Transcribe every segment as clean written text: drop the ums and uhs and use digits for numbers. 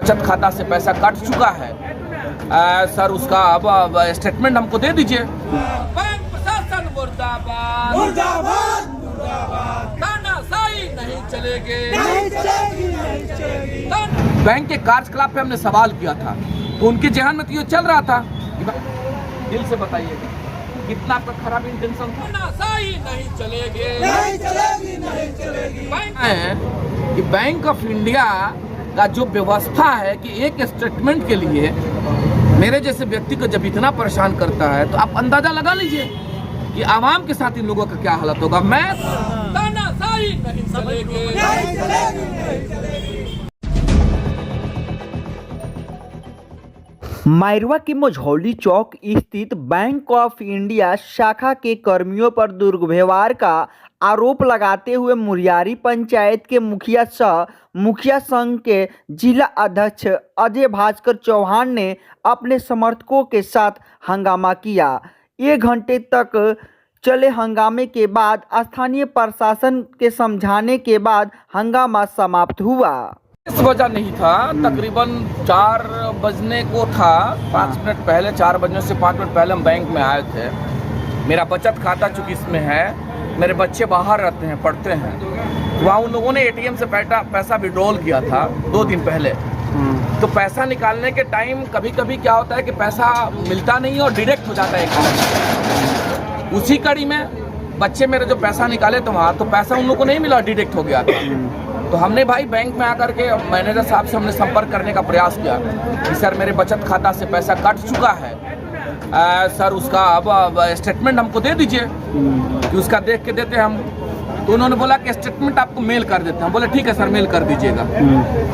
बचत खाता से पैसा कट चुका है सर, उसका अब स्टेटमेंट हमको दे दीजिए। बैंक प्रशासन मुर्दाबाद, मुर्दाबाद, मुर्दाबाद, तानाशाही नहीं चलेगी, नहीं चलेगी, नहीं चलेगी। बैंक के कार्यकलाप पे हमने सवाल किया था तो उनके जहन में तो ये चल रहा था। दिल से बताइएगा कितना आपका खराब इंटेंशन था। तानाशाही नहीं चलेगी, नहीं चलेगी, नहीं चलेगी। कि बैंक ऑफ इंडिया का जो व्यवस्था है कि एक स्टेटमेंट के लिए मेरे जैसे व्यक्ति को जब इतना परेशान करता है तो आप अंदाजा लगा लीजिए कि आवाम के साथ इन लोगों का क्या हालत होगा। मैं तानाशाही नहीं चलेगी, नहीं चलेगी, नहीं चलेगी। मैरवा के मझौली चौक स्थित बैंक ऑफ इंडिया शाखा के कर्मियों पर दुर्व्यवहार का आरोप लगाते हुए मुरियारी पंचायत के मुखिया सह मुखिया संघ के जिला अध्यक्ष अजय भास्कर चौहान ने अपने समर्थकों के साथ हंगामा किया। 1 घंटे तक चले हंगामे के बाद स्थानीय प्रशासन के समझाने के बाद हंगामा समाप्त हुआ। इस वजह नहीं था, तकरीबन 4 बजने को था, 5 मिनट पहले, 4 बजने से 5 मिनट पहले हम बैंक में आए थे। मेरा बचत खाता चूँकि इसमें है, मेरे बच्चे बाहर रहते हैं, पढ़ते हैं, वहाँ उन लोगों ने एटीएम से पैसा विड्रॉल किया था 2 दिन पहले। तो पैसा निकालने के टाइम कभी कभी क्या होता है कि पैसा मिलता नहीं है और डिडक्ट हो जाता है अकाउंट। उसी कड़ी में बच्चे मेरे जो पैसा निकाले तो वहाँ तो पैसा उन लोगों को नहीं मिला, डिडक्ट हो गया था। तो हमने भाई बैंक में आकर के मैनेजर साहब से हमने संपर्क करने का प्रयास किया कि सर मेरे बचत खाता से पैसा कट चुका है सर, उसका अब स्टेटमेंट हमको दे दीजिए कि उसका देख के देते हम। तो उन्होंने बोला कि स्टेटमेंट आपको मेल कर देते हैं। हम बोले ठीक है सर, मेल कर दीजिएगा।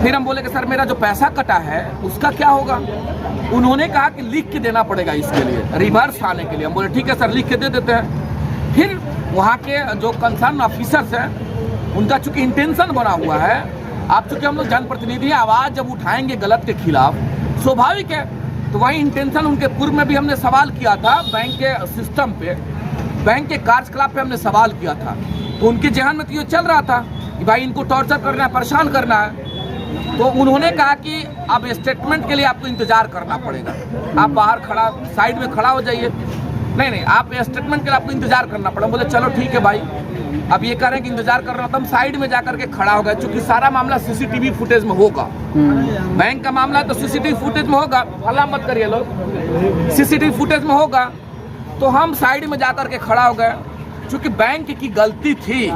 फिर हम बोले कि सर मेरा जो पैसा कटा है उसका क्या होगा। उन्होंने कहा कि लिख के देना पड़ेगा इसके लिए, रिवर्स आने के लिए। हम बोले ठीक है सर, लिख के दे देते हैं। फिर वहाँ के जो कंसर्न ऑफिसर्स हैं उनका चूंकि इंटेंशन बना हुआ है, आप चूंकि हम लोग जनप्रतिनिधि आवाज़ जब उठाएंगे गलत के खिलाफ, स्वाभाविक है, तो वही इंटेंशन उनके पूर्व में भी हमने सवाल किया था। बैंक के सिस्टम पे, बैंक के कार्यकलाप पे हमने सवाल किया था तो उनके जहन में तो ये चल रहा था कि भाई इनको टॉर्चर करना है, परेशान करना है। तो उन्होंने कहा कि अब स्टेटमेंट के लिए आपको इंतजार करना पड़ेगा, आप बाहर खड़ा साइड में खड़ा हो जाइए। नहीं, आप स्टेटमेंट के लिए आपको इंतजार करना पड़ेगा। बोले चलो ठीक है भाई, अब ये कह रहे हैं कि इंतजार कर रहा था। हम साइड में जाकर के खड़ा हो गए, चूंकि सारा मामला सीसीटीवी फुटेज में होगा। बैंक का मामला है तो सीसीटीवी फुटेज में होगा, हल्ला मत करिए लोग, सीसीटीवी फुटेज में होगा। तो हम साइड में जाकर के खड़ा हो गए, चूंकि बैंक की गलती थी।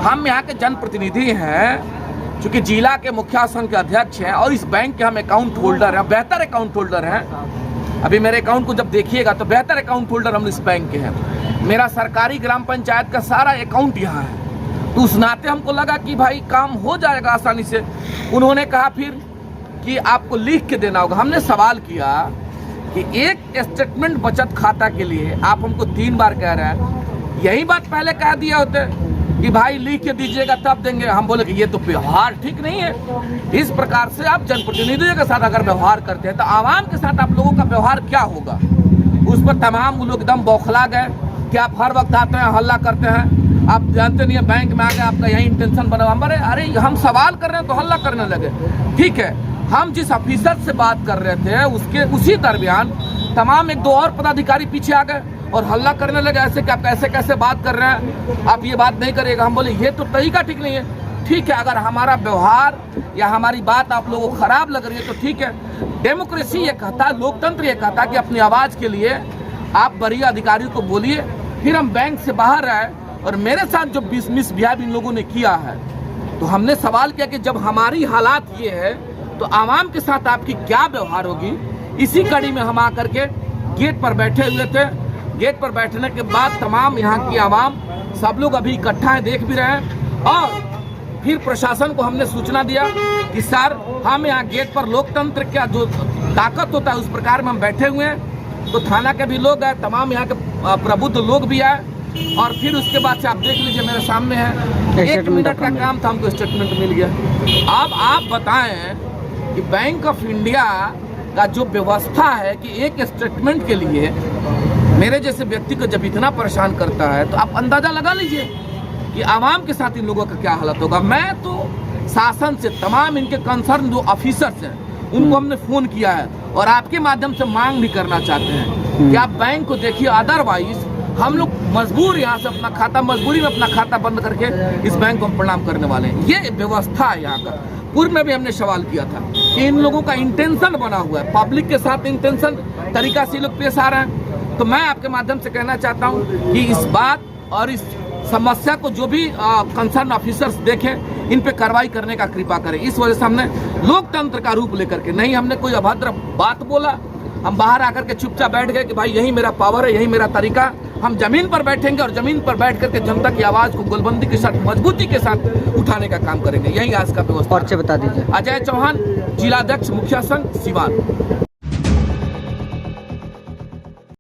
हम यहाँ के जनप्रतिनिधि हैं, चूंकि जिला के मुखिया संघ के अध्यक्ष हैं और इस बैंक के हम अकाउंट होल्डर हैं, बेहतर अकाउंट होल्डर हैं। अभी मेरे अकाउंट को जब देखिएगा तो बेहतर अकाउंट होल्डर हम इस बैंक के हैं। मेरा सरकारी ग्राम पंचायत का सारा अकाउंट यहाँ है, तो उस नाते हमको लगा कि भाई काम हो जाएगा आसानी से। उन्होंने कहा फिर कि आपको लिख के देना होगा। हमने सवाल किया कि एक स्टेटमेंट बचत खाता के लिए आप हमको 3 बार कह रहे हैं, यही बात पहले कह दिए होते कि भाई लिख के दीजिएगा तब देंगे। हम बोले कि ये तो व्यवहार ठीक नहीं है। इस प्रकार से आप जनप्रतिनिधियों के साथ अगर व्यवहार करते हैं तो आवाम के साथ आप लोगों का व्यवहार क्या होगा। उस पर तमाम लोग एकदम बौखला गए कि आप हर वक्त आते हैं, हल्ला करते हैं, आप जानते नहीं है बैंक में आ गए, आपका यही इंटेंशन बना। हमारे अरे हम सवाल कर रहे हैं तो हल्ला करने लगे। ठीक है, हम जिस ऑफिसर से बात कर रहे थे उसी दरमियान तमाम 1-2 और पदाधिकारी पीछे आ गए और हल्ला करने लगे, ऐसे कि आप कैसे बात कर रहे हैं, आप ये बात नहीं करिएगा। हम बोले ये तो तरीका ठीक नहीं है। ठीक है, अगर हमारा व्यवहार या हमारी बात आप लोगों को खराब लग रही है तो ठीक है। डेमोक्रेसी ये कहता, लोकतंत्र ये कहता कि अपनी आवाज़ के लिए आप वरीय अधिकारियों को बोलिए। फिर हम बैंक से बाहर आए और मेरे साथ जो मिसबिहेव इन लोगों ने किया है तो हमने सवाल किया कि जब हमारी हालात ये है तो आवाम के साथ आपकी क्या व्यवहार होगी। इसी कड़ी में हम आकर के गेट पर बैठे हुए थे। गेट पर बैठने के बाद तमाम यहाँ की आवाम सब लोग अभी इकट्ठा हैं, देख भी रहे हैं। और फिर प्रशासन को हमने सूचना दिया कि सर हम यहाँ गेट पर लोकतंत्र का जो ताकत होता है उस प्रकार में हम बैठे हुए हैं। तो थाना के भी लोग आए, तमाम यहाँ के प्रबुद्ध लोग भी आए और फिर उसके बाद से आप देख लीजिए मेरे सामने है 1 मिनट का काम था, हमको स्टेटमेंट मिल गया। अब आप बताएं कि बैंक ऑफ इंडिया का जो व्यवस्था है कि एक स्टेटमेंट के लिए मेरे जैसे व्यक्ति को जब इतना परेशान करता है तो आप अंदाजा लगा लीजिए कि आवाम के साथ इन लोगों का क्या हालत होगा। मैं तो शासन से तमाम इनके कंसर्न जो ऑफिसर्स हैं उनको हमने फोन किया है और आपके माध्यम से मांग भी करना चाहते हैं कि आप बैंक को देखिए, अदरवाइज हम लोग मजबूर यहाँ से अपना खाता, मजबूरी में अपना खाता बंद करके इस बैंक को हम प्रणाम करने वाले हैं। ये व्यवस्था है यहाँ का। पूर्व में भी हमने सवाल किया था कि इन लोगों का इंटेंशन बना हुआ है, पब्लिक के साथ इंटेंशन तरीका से लोग पेश आ रहे हैं। तो मैं आपके माध्यम से कहना चाहता हूँ कि इस बात और इस समस्या को जो भी कंसर्न ऑफिसर्स देखें, इन पे कार्रवाई करने का कृपा करें। इस वजह से हमने लोकतंत्र का रूप लेकर के, नहीं हमने कोई अभद्र बात बोला, हम बाहर आकर के चुपचाप बैठ गए कि भाई यही मेरा पावर है, यही मेरा तरीका। हम जमीन पर बैठेंगे और जमीन पर बैठ करके जनता की आवाज को गोलबंदी के साथ, मजबूती के साथ उठाने का काम करेंगे। यही आज का व्यवस्था। पर्चे बता दीजिए। अजय चौहान, जिलाध्यक्ष मुखिया संघ, सिवान।